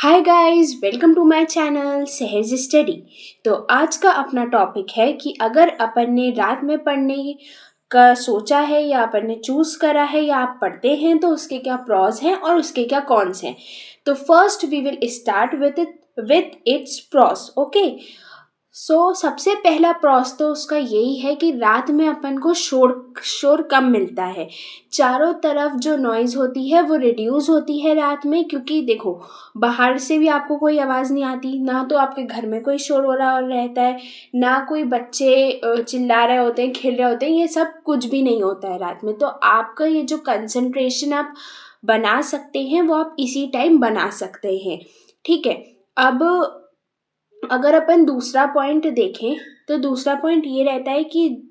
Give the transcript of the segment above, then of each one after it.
Hi guys, welcome to my channel Sahaj study. तो आज का अपना टॉपिक है कि अगर अपन ने रात में पढ़ने का सोचा है या अपन ने चूज करा है या आप पढ़ते हैं तो उसके क्या प्रॉस हैं और उसके क्या कॉन्स हैं। तो first we will start with its pros. Okay, सबसे पहला प्रॉस तो उसका यही है कि रात में अपन को शोर शोर कम मिलता है। चारों तरफ जो नॉइज़ होती है वो रिड्यूस होती है रात में, क्योंकि देखो बाहर से भी आपको कोई आवाज़ नहीं आती, ना तो आपके घर में कोई शोर हो रहा रहता है, ना कोई बच्चे चिल्ला रहे होते हैं, खेल रहे होते हैं, ये सब कुछ भी नहीं होता है रात में। तो आपका ये जो कंसंट्रेशन आप बना सकते हैं वो आप इसी टाइम बना सकते हैं। ठीक है। अब अगर अपन दूसरा पॉइंट देखें तो दूसरा पॉइंट ये रहता है कि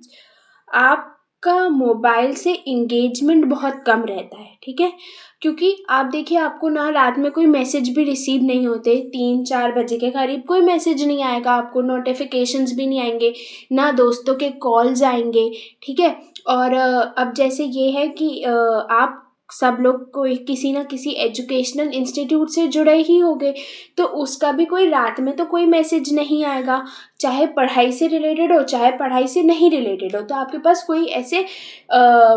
आपका मोबाइल से इंगेजमेंट बहुत कम रहता है। ठीक है, क्योंकि आप देखिए आपको ना रात में कोई मैसेज भी रिसीव नहीं होते, 3-4 बजे के करीब कोई मैसेज नहीं आएगा, आपको नोटिफिकेशंस भी नहीं आएंगे, ना दोस्तों के कॉल्स आएंगे। ठीक है। और अब जैसे ये है कि आप सब लोग कोई किसी ना किसी एजुकेशनल इंस्टीट्यूट से जुड़े ही होंगे, तो उसका भी कोई रात में तो कोई मैसेज नहीं आएगा, चाहे पढ़ाई से रिलेटेड हो चाहे पढ़ाई से नहीं रिलेटेड हो। तो आपके पास कोई ऐसे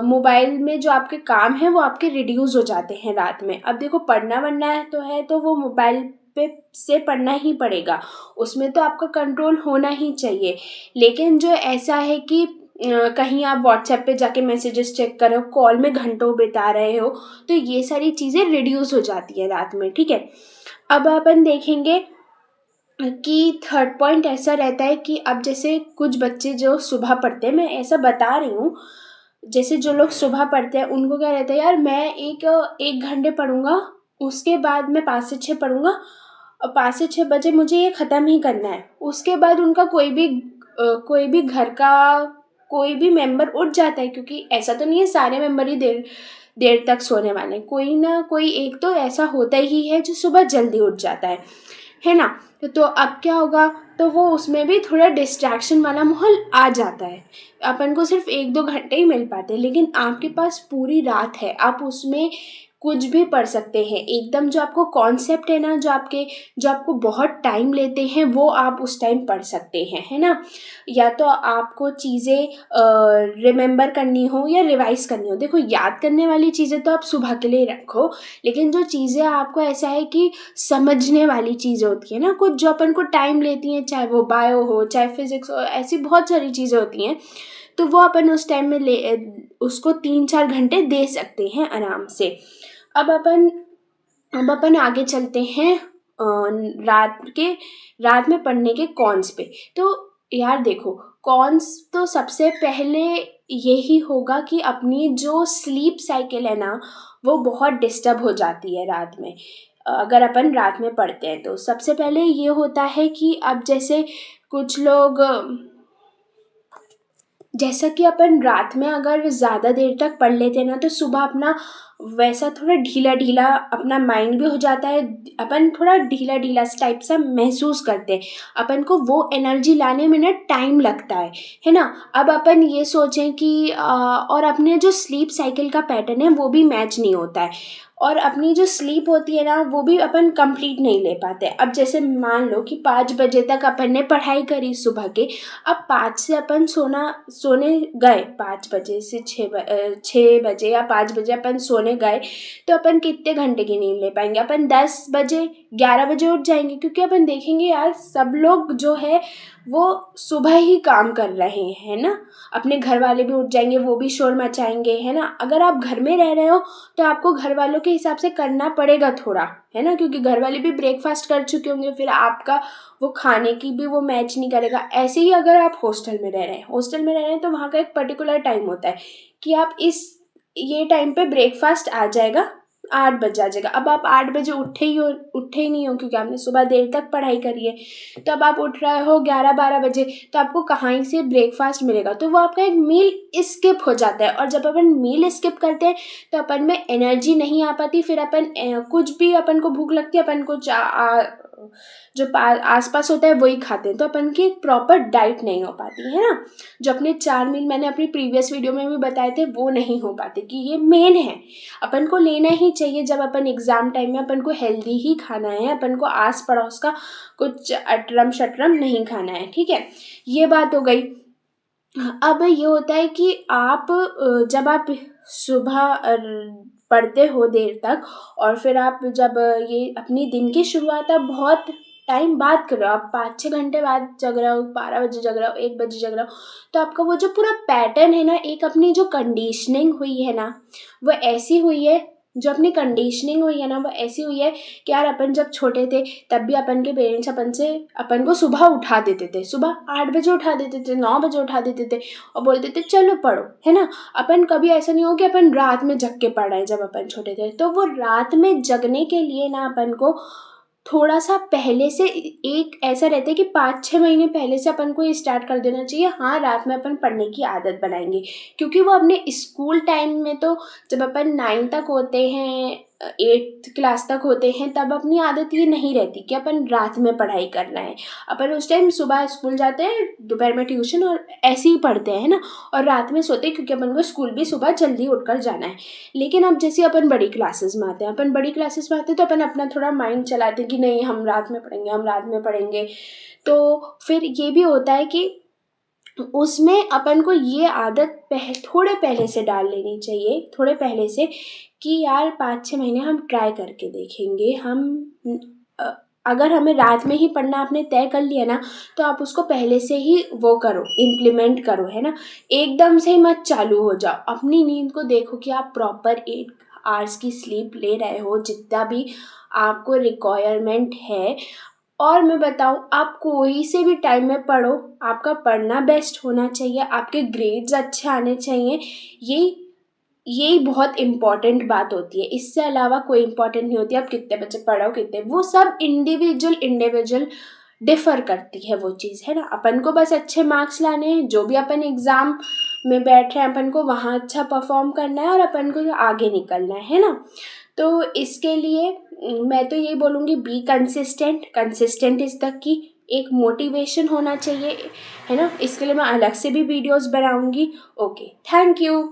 मोबाइल में जो आपके काम हैं वो आपके रिड्यूस हो जाते हैं रात में। अब देखो पढ़ना वढ़ना है तो वो मोबाइल पे से पढ़ना ही पड़ेगा, उसमें तो आपका कंट्रोल होना ही चाहिए। लेकिन जो ऐसा है कि कहीं आप व्हाट्सएप पे जाके मैसेजेस चेक कर रहे हो, कॉल में घंटों बिता रहे हो, तो ये सारी चीज़ें रिड्यूस हो जाती है रात में। ठीक है। अब अपन देखेंगे कि थर्ड पॉइंट ऐसा रहता है कि अब जैसे कुछ बच्चे जो सुबह पढ़ते हैं, मैं ऐसा बता रही हूँ, जैसे जो लोग सुबह पढ़ते हैं उनको क्या रहता है, यार मैं एक घंटे पढ़ूंगा, उसके बाद मैं 5 से 6 पढ़ूंगा और 5 से 6 बजे मुझे ये ख़त्म ही करना है। उसके बाद उनका कोई भी घर का कोई भी मेंबर उठ जाता है, क्योंकि ऐसा तो नहीं है सारे मेंबर ही देर देर तक सोने वाले हैं, कोई ना कोई एक तो ऐसा होता ही है जो सुबह जल्दी उठ जाता है ना। तो अब क्या होगा, तो वो उसमें भी थोड़ा डिस्ट्रैक्शन वाला माहौल आ जाता है। अपन को सिर्फ 1-2 घंटे ही मिल पाते हैं, लेकिन आपके पास पूरी रात है, आप उसमें कुछ भी पढ़ सकते हैं। एकदम जो आपको कॉन्सेप्ट है ना, जो आपको बहुत टाइम लेते हैं वो आप उस टाइम पढ़ सकते हैं, है ना। या तो आपको चीज़ें रिमेंबर करनी हो या रिवाइज करनी हो, देखो याद करने वाली चीज़ें तो आप सुबह के लिए रखो, लेकिन जो चीज़ें आपको ऐसा है कि समझने वाली चीज़ें होती है ना, कुछ जो अपन को टाइम लेती हैं, चाहे वो बायो हो चाहे फिजिक्स हो, ऐसी बहुत सारी चीज़ें होती हैं, तो वो अपन उस टाइम में उसको 3-4 घंटे दे सकते हैं आराम से। अब अपन अब अपन आगे चलते हैं रात में पढ़ने के कॉन्स पे। तो यार देखो, कॉन्स तो सबसे पहले यही होगा कि अपनी जो स्लीप साइकिल है ना वो बहुत डिस्टर्ब हो जाती है रात में। अगर अपन रात में पढ़ते हैं तो सबसे पहले ये होता है कि अब जैसे कुछ लोग, जैसा कि अपन रात में अगर ज़्यादा देर तक पढ़ लेते हैं ना तो सुबह अपना वैसा थोड़ा ढीला ढीला अपना माइंड भी हो जाता है, अपन थोड़ा ढीला ढीला टाइप सा महसूस करते हैं, अपन को वो एनर्जी लाने में ना टाइम लगता है ना। अब अपन ये सोचें कि और अपने जो स्लीप साइकिल का पैटर्न है वो भी मैच नहीं होता है, और अपनी जो स्लीप होती है ना वो भी अपन कंप्लीट नहीं ले पाते। अब जैसे मान लो कि 5 बजे तक अपन ने पढ़ाई करी सुबह के, अब 5 से अपन सोने गए, 5 बजे से 6 बजे या 5 बजे अपन सोने गए, तो अपन कितने घंटे की नींद ले पाएंगे, अपन 10 बजे 11 बजे उठ जाएंगे, क्योंकि अपन देखेंगे यार सब लोग जो है वो सुबह ही काम कर रहे हैं ना, अपने घर वाले भी उठ जाएंगे, वो भी शोर मचाएंगे, है ना। अगर आप घर में रह रहे हो तो आपको घर वालों के हिसाब से करना पड़ेगा थोड़ा, है ना, क्योंकि घर वाले भी ब्रेकफास्ट कर चुके होंगे, फिर आपका वो खाने की भी वो मैच नहीं करेगा। ऐसे ही अगर आप हॉस्टल में रह रहे हैं तो वहाँ का एक पर्टिकुलर टाइम होता है कि आप ये टाइम पे ब्रेकफास्ट आ जाएगा, 8 बजे आ जाएगा। अब आप 8 बजे उठे ही नहीं हो, क्योंकि आपने सुबह देर तक पढ़ाई करी है, तो अब आप उठ रहे हो 11-12 बजे, तो आपको कहाँ ही से ब्रेकफास्ट मिलेगा, तो वो आपका एक मील स्किप हो जाता है। और जब अपन मील स्किप करते हैं तो अपन में एनर्जी नहीं आ पाती, फिर अपन कुछ भी अपन को भूख लगती है, अपन को जो आसपास होता है वही खाते हैं, तो अपन की एक प्रॉपर डाइट नहीं हो पाती है ना। जो अपने 4 मील मैंने अपनी प्रीवियस वीडियो में भी बताए थे वो नहीं हो पाते, कि ये मेन है। अपन को लेना ही चाहिए जब अपन एग्ज़ाम टाइम में, अपन को हेल्दी ही खाना है, अपन को आस पड़ोस का कुछ अटरम शटरम नहीं खाना है, ठीक है। ये बात हो गई। अब ये होता है कि आप जब आप सुबह पढ़ते हो देर तक, और फिर आप जब ये अपनी दिन की शुरुआत आप बहुत टाइम बाद कर रहे हो, आप 5-6 घंटे बाद जग रहे हो, 12 बजे जग रहे हो, 1 बजे जग रहे हो, तो आपका वो जो पूरा पैटर्न है ना, एक अपनी जो कंडीशनिंग हुई है ना, वो ऐसी हुई है, जो अपनी कंडीशनिंग हुई है ना वो ऐसी हुई है कि यार अपन जब छोटे थे तब भी अपन के पेरेंट्स अपन को सुबह उठा देते थे, सुबह 8 बजे उठा देते थे, 9 बजे उठा देते थे और बोलते थे चलो पढ़ो, है ना। अपन कभी ऐसा नहीं हो कि अपन रात में जग के पढ़ रहे हैं। जब अपन छोटे थे तो वो रात में जगने के लिए ना अपन को थोड़ा सा पहले से एक ऐसा रहता है कि 5-6 महीने पहले से अपन को ये स्टार्ट कर देना चाहिए, हाँ रात में अपन पढ़ने की आदत बनाएंगे। क्योंकि वो अपने स्कूल टाइम में तो जब अपन 9 तक होते हैं, 8th क्लास तक होते हैं, तब अपनी आदत ये नहीं रहती कि अपन रात में पढ़ाई करना है। अपन उस टाइम सुबह स्कूल जाते हैं, दोपहर में ट्यूशन और ऐसे ही पढ़ते हैं ना, और रात में सोते हैं क्योंकि अपन को स्कूल भी सुबह जल्दी उठकर जाना है। लेकिन अब जैसे अपन बड़ी क्लासेस में आते हैं, तो अपन अपना थोड़ा माइंड चलाते हैं कि नहीं हम रात में पढ़ेंगे। तो फिर ये भी होता है कि उसमें अपन को ये आदत थोड़े पहले से डाल लेनी चाहिए, थोड़े पहले से, कि यार 5-6 महीने हम ट्राई करके देखेंगे। अगर हमें रात में ही पढ़ना आपने तय कर लिया ना, तो आप उसको पहले से ही वो करो, इम्प्लीमेंट करो, है ना। एकदम से ही मत चालू हो जाओ। अपनी नींद को देखो कि आप प्रॉपर 8 आवर्स की स्लीप ले रहे हो, जितना भी आपको रिक्वायरमेंट है। और मैं बताऊँ, आप कोई से भी टाइम में पढ़ो, आपका पढ़ना बेस्ट होना चाहिए, आपके ग्रेड्स अच्छे आने चाहिए। यही बहुत इम्पॉर्टेंट बात होती है। इससे अलावा कोई इम्पॉर्टेंट नहीं होती आप कितने बच्चे पढ़ो, कितने, वो सब इंडिविजुअल डिफ़र करती है वो चीज़, है ना। अपन को बस अच्छे मार्क्स लाने हैं, जो भी अपन एग्ज़ाम में बैठ रहे हैं अपन को वहाँ अच्छा परफॉर्म करना है और अपन को आगे निकलना है ना। तो इसके लिए मैं तो यही बोलूँगी, be consistent is the key. एक मोटिवेशन होना चाहिए, है ना। इसके लिए मैं अलग से भी वीडियोस बनाऊँगी। Okay, thank you.